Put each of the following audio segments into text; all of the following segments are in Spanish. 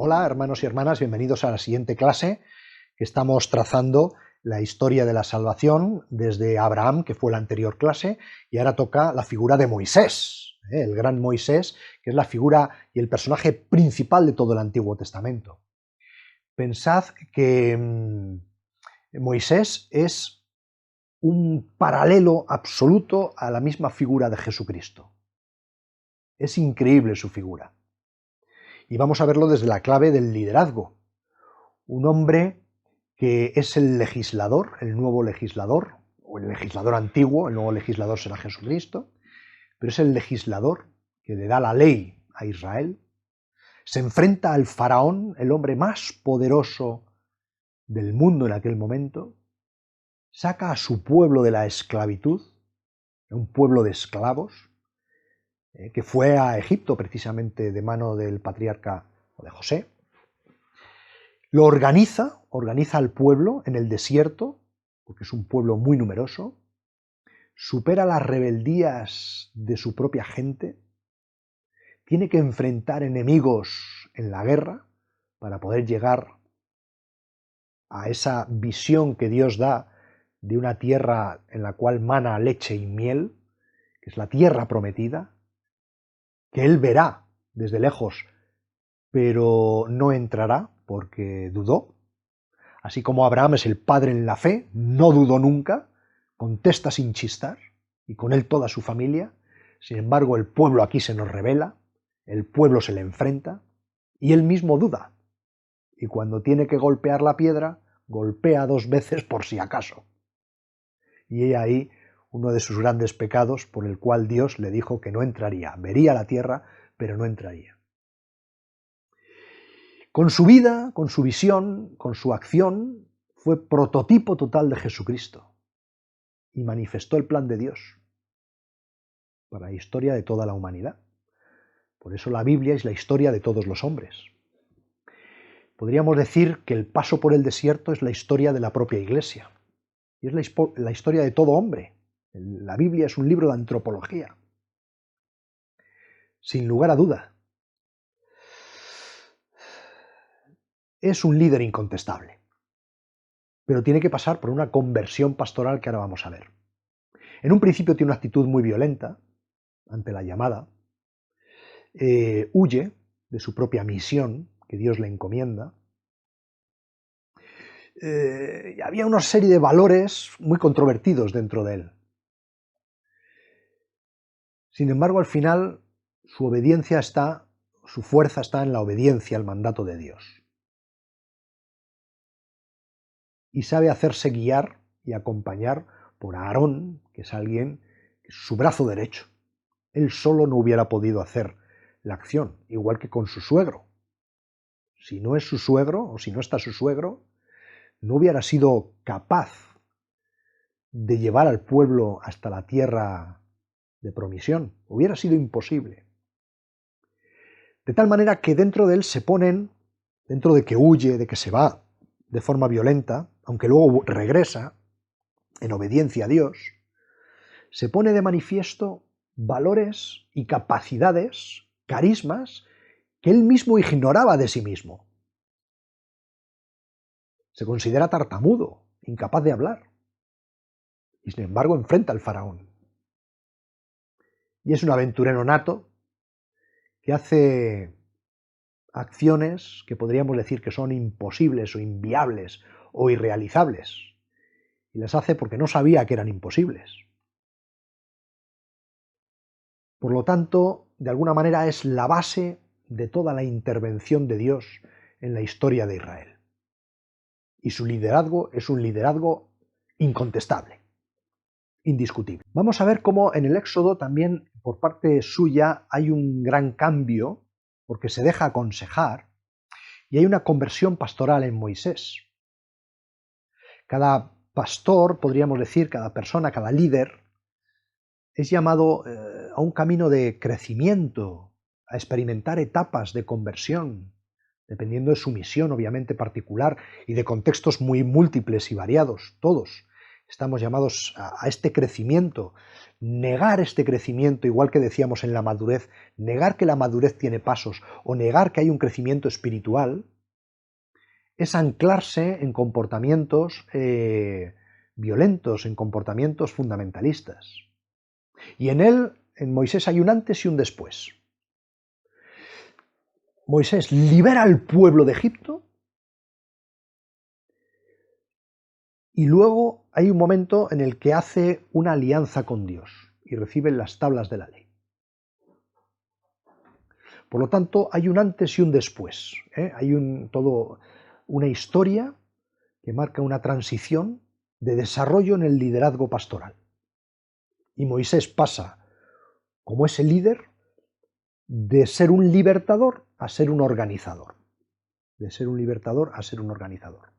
Hola, hermanos y hermanas, bienvenidos a la siguiente clase que estamos trazando la historia de la salvación desde Abraham, que fue la anterior clase, y ahora toca la figura de Moisés, el gran Moisés, que es la figura y el personaje principal de todo el Antiguo Testamento. Pensad que Moisés es un paralelo absoluto a la misma figura de Jesucristo. Es increíble su figura. Y vamos a verlo desde la clave del liderazgo. Un hombre que es el legislador, el nuevo legislador, o el legislador antiguo, el nuevo legislador será Jesucristo, pero es el legislador que le da la ley a Israel, se enfrenta al faraón, el hombre más poderoso del mundo en aquel momento, saca a su pueblo de la esclavitud, un pueblo de esclavos, que fue a Egipto precisamente de mano del patriarca o de José, lo organiza al pueblo en el desierto, porque es un pueblo muy numeroso, supera las rebeldías de su propia gente, tiene que enfrentar enemigos en la guerra para poder llegar a esa visión que Dios da de una tierra en la cual mana leche y miel, que es la tierra prometida, que él verá desde lejos, pero no entrará porque dudó. Así como Abraham es el padre en la fe, no dudó nunca, contesta sin chistar, y con él toda su familia. Sin embargo, el pueblo aquí se nos revela, el pueblo se le enfrenta, y él mismo duda. Y cuando tiene que golpear la piedra, golpea 2 veces por si acaso. Y he ahí uno de sus grandes pecados por el cual Dios le dijo que no entraría. Vería la tierra, pero no entraría. Con su vida, con su visión, con su acción, fue prototipo total de Jesucristo y manifestó el plan de Dios para la historia de toda la humanidad. Por eso la Biblia es la historia de todos los hombres. Podríamos decir que el paso por el desierto es la historia de la propia Iglesia y es la historia de todo hombre. La Biblia es un libro de antropología. Sin lugar a duda, es un líder incontestable, pero tiene que pasar por una conversión pastoral que ahora vamos a ver. En un principio tiene una actitud muy violenta ante la llamada, huye de su propia misión que Dios le encomienda. Había una serie de valores muy controvertidos dentro de él. Sin embargo, al final, su fuerza está en la obediencia al mandato de Dios. Y sabe hacerse guiar y acompañar por Aarón, que es alguien, que es su brazo derecho. Él solo no hubiera podido hacer la acción, igual que con su suegro. Si no es su suegro, o si no está su suegro, no hubiera sido capaz de llevar al pueblo hasta la tierra de promisión. Hubiera sido imposible. De tal manera que dentro de él se ponen, dentro de que huye, de que se va de forma violenta, aunque luego regresa en obediencia a Dios, se pone de manifiesto valores y capacidades, carismas, que él mismo ignoraba de sí mismo. Se considera tartamudo, incapaz de hablar, y sin embargo enfrenta al faraón. Y es un aventurero nato que hace acciones que podríamos decir que son imposibles o inviables o irrealizables. Y las hace porque no sabía que eran imposibles. Por lo tanto, de alguna manera es la base de toda la intervención de Dios en la historia de Israel. Y su liderazgo es un liderazgo incontestable, indiscutible. Vamos a ver cómo en el Éxodo también por parte suya hay un gran cambio, porque se deja aconsejar, y hay una conversión pastoral en Moisés. Cada pastor, podríamos decir, cada persona, cada líder, es llamado a un camino de crecimiento, a experimentar etapas de conversión, dependiendo de su misión, obviamente, particular, y de contextos muy múltiples y variados. Todos estamos llamados a este crecimiento, negar este crecimiento, igual que decíamos en la madurez, negar que la madurez tiene pasos o negar que hay un crecimiento espiritual, es anclarse en comportamientos violentos, en comportamientos fundamentalistas. Y en Moisés hay un antes y un después. Moisés libera al pueblo de Egipto y luego hay un momento en el que hace una alianza con Dios y recibe las tablas de la ley. Por lo tanto, hay un antes y un después. Hay todo una historia que marca una transición de desarrollo en el liderazgo pastoral. Y Moisés pasa, como ese líder, de ser un libertador a ser un organizador. De ser un libertador a ser un organizador.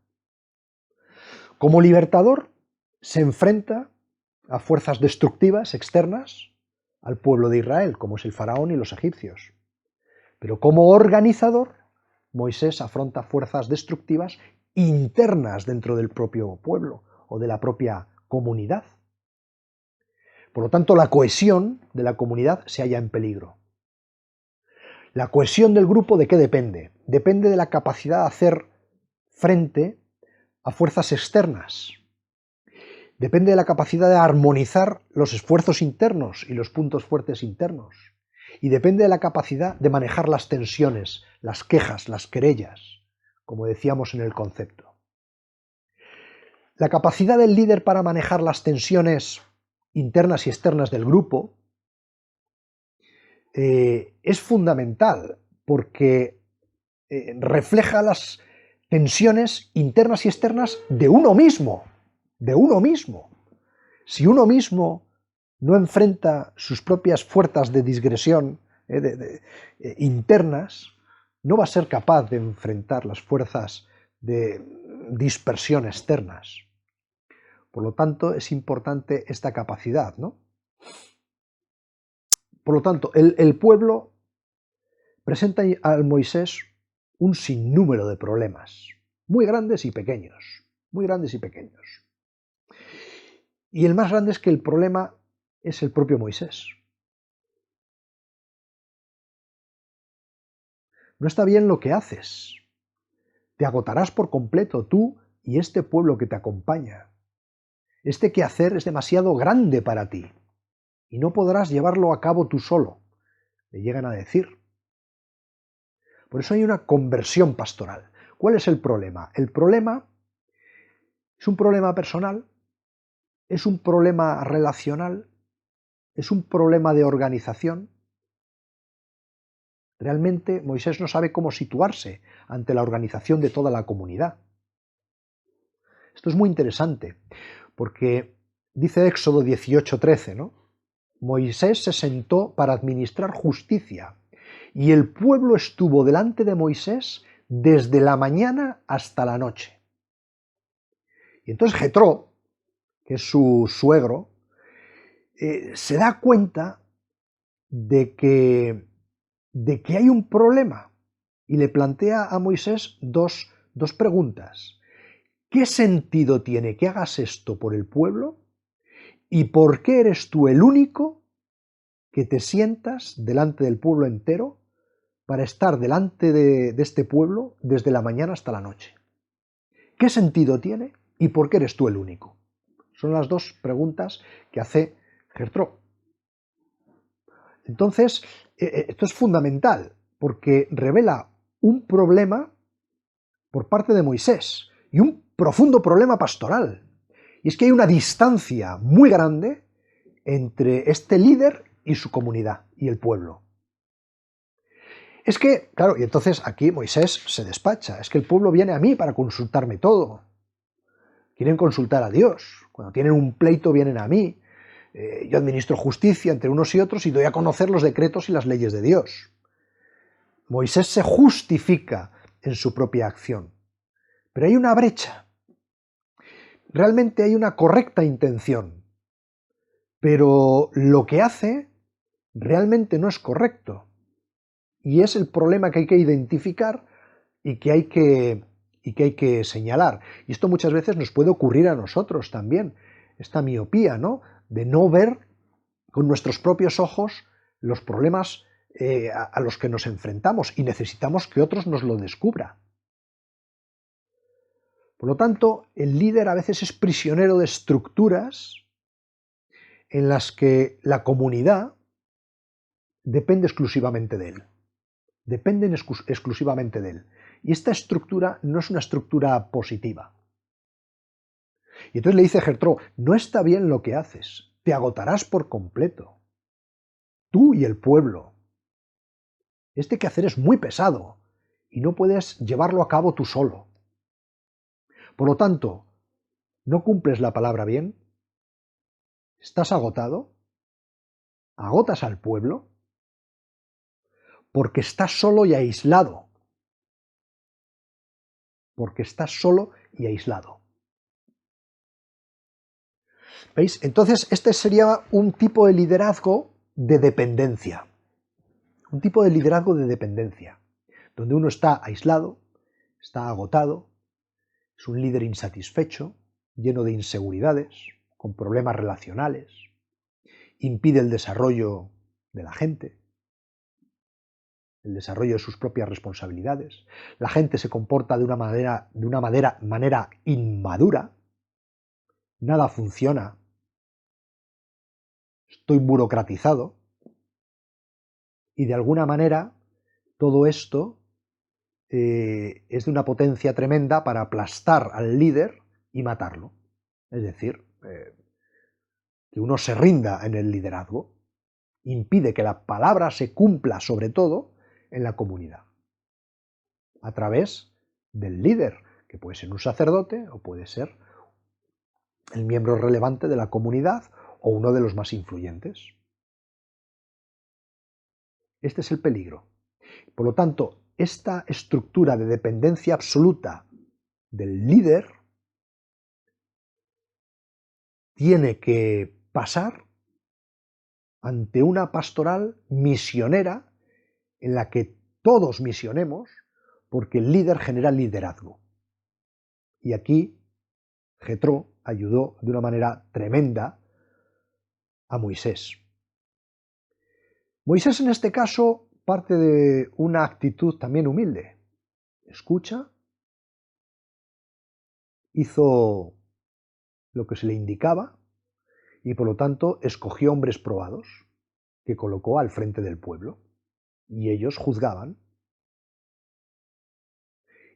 Como libertador se enfrenta a fuerzas destructivas externas al pueblo de Israel, como es el faraón y los egipcios. Pero como organizador, Moisés afronta fuerzas destructivas internas dentro del propio pueblo o de la propia comunidad. Por lo tanto, la cohesión de la comunidad se halla en peligro. La cohesión del grupo, ¿de qué depende? Depende de la capacidad de hacer frente a fuerzas externas. Depende de la capacidad de armonizar los esfuerzos internos y los puntos fuertes internos. Y depende de la capacidad de manejar las tensiones, las quejas, las querellas, como decíamos en el concepto. La capacidad del líder para manejar las tensiones internas y externas del grupo es fundamental porque refleja las tensiones internas y externas de uno mismo, Si uno mismo no enfrenta sus propias fuerzas de digresión internas, no va a ser capaz de enfrentar las fuerzas de dispersión externas. Por lo tanto, es importante esta capacidad, ¿no? Por lo tanto, el pueblo presenta a Moisés un sinnúmero de problemas, muy grandes y pequeños, muy grandes y pequeños. Y el más grande es que el problema es el propio Moisés. No está bien lo que haces. Te agotarás por completo tú y este pueblo que te acompaña. Este quehacer es demasiado grande para ti y no podrás llevarlo a cabo tú solo, le llegan a decir. Por eso hay una conversión pastoral. ¿Cuál es el problema? El problema es un problema personal, es un problema relacional, es un problema de organización. Realmente Moisés no sabe cómo situarse ante la organización de toda la comunidad. Esto es muy interesante, porque dice Éxodo 18:13, ¿no? Moisés se sentó para administrar justicia, y el pueblo estuvo delante de Moisés desde la mañana hasta la noche. Y entonces Jetró, que es su suegro, se da cuenta de que hay un problema y le plantea a Moisés dos preguntas. ¿Qué sentido tiene que hagas esto por el pueblo? ¿Y por qué eres tú el único que te sientas delante del pueblo entero para estar delante de este pueblo desde la mañana hasta la noche? ¿Qué sentido tiene y por qué eres tú el único? Son las dos preguntas que hace Jetró. Entonces, esto es fundamental porque revela un problema por parte de Moisés y un profundo problema pastoral. Y es que hay una distancia muy grande entre este líder y su comunidad y el pueblo. Es que, claro, y entonces aquí Moisés se despacha, es que el pueblo viene a mí para consultarme todo. Quieren consultar a Dios. Cuando tienen un pleito vienen a mí. Yo administro justicia entre unos y otros y doy a conocer los decretos y las leyes de Dios. Moisés se justifica en su propia acción. Pero hay una brecha. Realmente hay una correcta intención. Pero lo que hace realmente no es correcto. Y es el problema que hay que identificar y que hay que señalar. Y esto muchas veces nos puede ocurrir a nosotros también. Esta miopía, ¿no? De no ver con nuestros propios ojos los problemas a los que nos enfrentamos y necesitamos que otros nos lo descubran. Por lo tanto, el líder a veces es prisionero de estructuras en las que la comunidad depende exclusivamente de él. Dependen exclusivamente de él. Y esta estructura no es una estructura positiva. Y entonces le dice Jethro, no está bien lo que haces, te agotarás por completo. Tú y el pueblo. Este quehacer es muy pesado y no puedes llevarlo a cabo tú solo. Por lo tanto, no cumples la palabra bien, estás agotado, agotas al pueblo, porque estás solo y aislado. Porque estás solo y aislado. ¿Veis? Entonces, este sería un tipo de liderazgo de dependencia. Un tipo de liderazgo de dependencia, donde uno está aislado, está agotado, es un líder insatisfecho, lleno de inseguridades, con problemas relacionales, impide el desarrollo de la gente, el desarrollo de sus propias responsabilidades. La gente se comporta de una manera inmadura, nada funciona, estoy burocratizado, y de alguna manera todo esto es de una potencia tremenda para aplastar al líder y matarlo. Es decir, que uno se rinda en el liderazgo, impide que la palabra se cumpla sobre todo en la comunidad, a través del líder, que puede ser un sacerdote o puede ser el miembro relevante de la comunidad o uno de los más influyentes. Este es el peligro. Por lo tanto, esta estructura de dependencia absoluta del líder tiene que pasar ante una pastoral misionera en la que todos misionemos, porque el líder genera liderazgo. Y aquí Jethro ayudó de una manera tremenda a Moisés. Moisés en este caso parte de una actitud también humilde. Escucha, hizo lo que se le indicaba y por lo tanto escogió hombres probados que colocó al frente del pueblo y ellos juzgaban.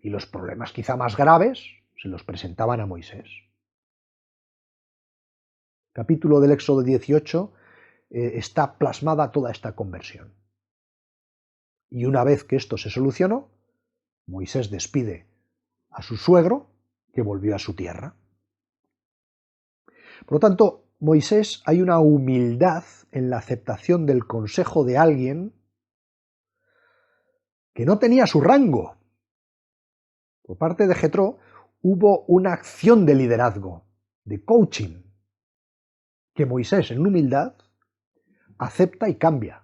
Y los problemas quizá más graves se los presentaban a Moisés. Capítulo del Éxodo 18 está plasmada toda esta conversión. Y una vez que esto se solucionó, Moisés despide a su suegro, que volvió a su tierra. Por lo tanto, Moisés, hay una humildad en la aceptación del consejo de alguien que no tenía su rango. Por parte de Jethro hubo una acción de liderazgo, de coaching, que Moisés en humildad acepta y cambia.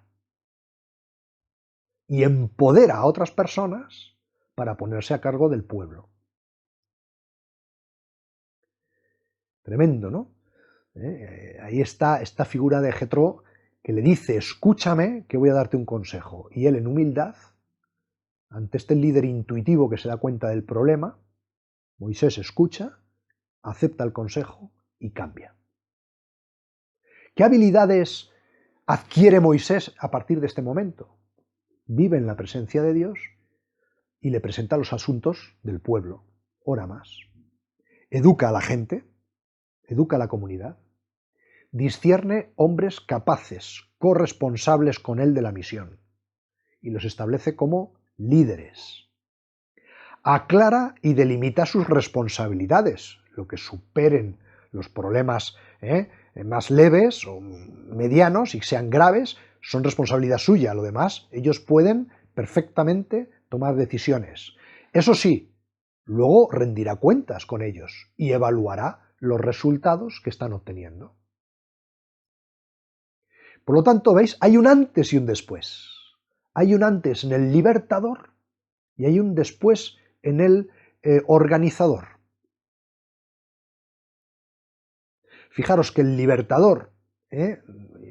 Y empodera a otras personas para ponerse a cargo del pueblo. Tremendo, ¿no? Ahí está esta figura de Jethro que le dice, escúchame que voy a darte un consejo. Y él en humildad, ante este líder intuitivo que se da cuenta del problema, Moisés escucha, acepta el consejo y cambia. ¿Qué habilidades adquiere Moisés a partir de este momento? Vive en la presencia de Dios y le presenta los asuntos del pueblo. Ora más. Educa a la gente, educa a la comunidad. Discierne hombres capaces, corresponsables con él de la misión, y los establece como líderes. Aclara y delimita sus responsabilidades, lo que superen los problemas más leves o medianos y sean graves, son responsabilidad suya. Lo demás, ellos pueden perfectamente tomar decisiones. Eso sí, luego rendirá cuentas con ellos y evaluará los resultados que están obteniendo. Por lo tanto, ¿veis? Hay un antes y un después. Hay un antes en el libertador y hay un después en el organizador. Fijaros que el libertador,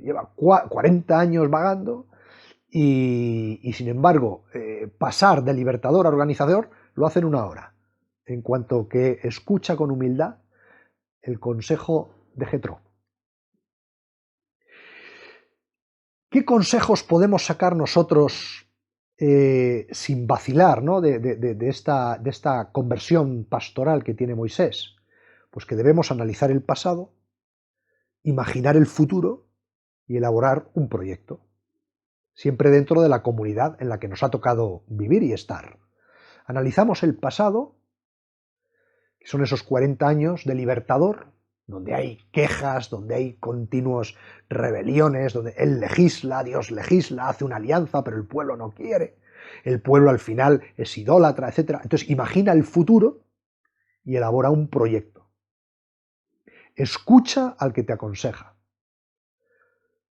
lleva 40 años vagando y sin embargo, pasar de libertador a organizador lo hace en 1 hora, en cuanto que escucha con humildad el consejo de Jetro. ¿Qué consejos podemos sacar nosotros sin vacilar, ¿no? de esta conversión pastoral que tiene Moisés? Pues que debemos analizar el pasado, imaginar el futuro y elaborar un proyecto, siempre dentro de la comunidad en la que nos ha tocado vivir y estar. Analizamos el pasado, que son esos 40 años de libertador, donde hay quejas, donde hay continuos rebeliones, donde él legisla, Dios legisla, hace una alianza, pero el pueblo no quiere, el pueblo al final es idólatra, etc. Entonces imagina el futuro y elabora un proyecto. Escucha al que te aconseja.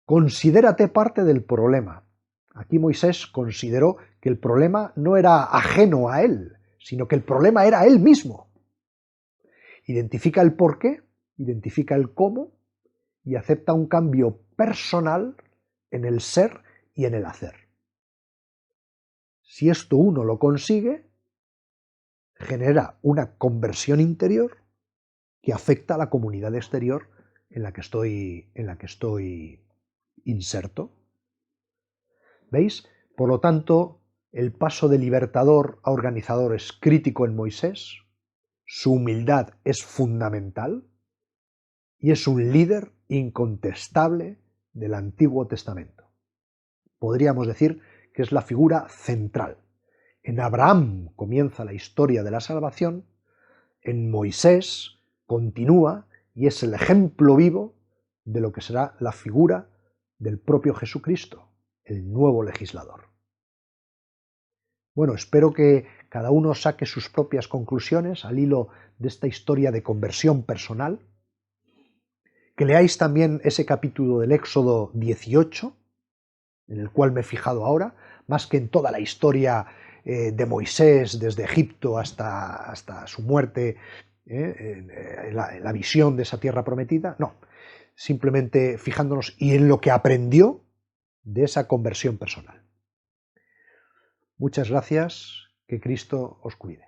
Considérate parte del problema. Aquí Moisés consideró que el problema no era ajeno a él, sino que el problema era él mismo. Identifica el porqué, identifica el cómo y acepta un cambio personal en el ser y en el hacer. Si esto uno lo consigue, genera una conversión interior que afecta a la comunidad exterior en la que estoy inserto. ¿Veis? Por lo tanto, el paso de libertador a organizador es crítico en Moisés, su humildad es fundamental y es un líder incontestable del Antiguo Testamento. Podríamos decir que es la figura central. En Abraham comienza la historia de la salvación, en Moisés continúa y es el ejemplo vivo de lo que será la figura del propio Jesucristo, el nuevo legislador. Bueno, espero que cada uno saque sus propias conclusiones al hilo de esta historia de conversión personal, que leáis también ese capítulo del Éxodo 18, en el cual me he fijado ahora, más que en toda la historia de Moisés desde Egipto hasta su muerte, en la visión de esa tierra prometida, no, simplemente fijándonos y en lo que aprendió de esa conversión personal. Muchas gracias, que Cristo os cuide.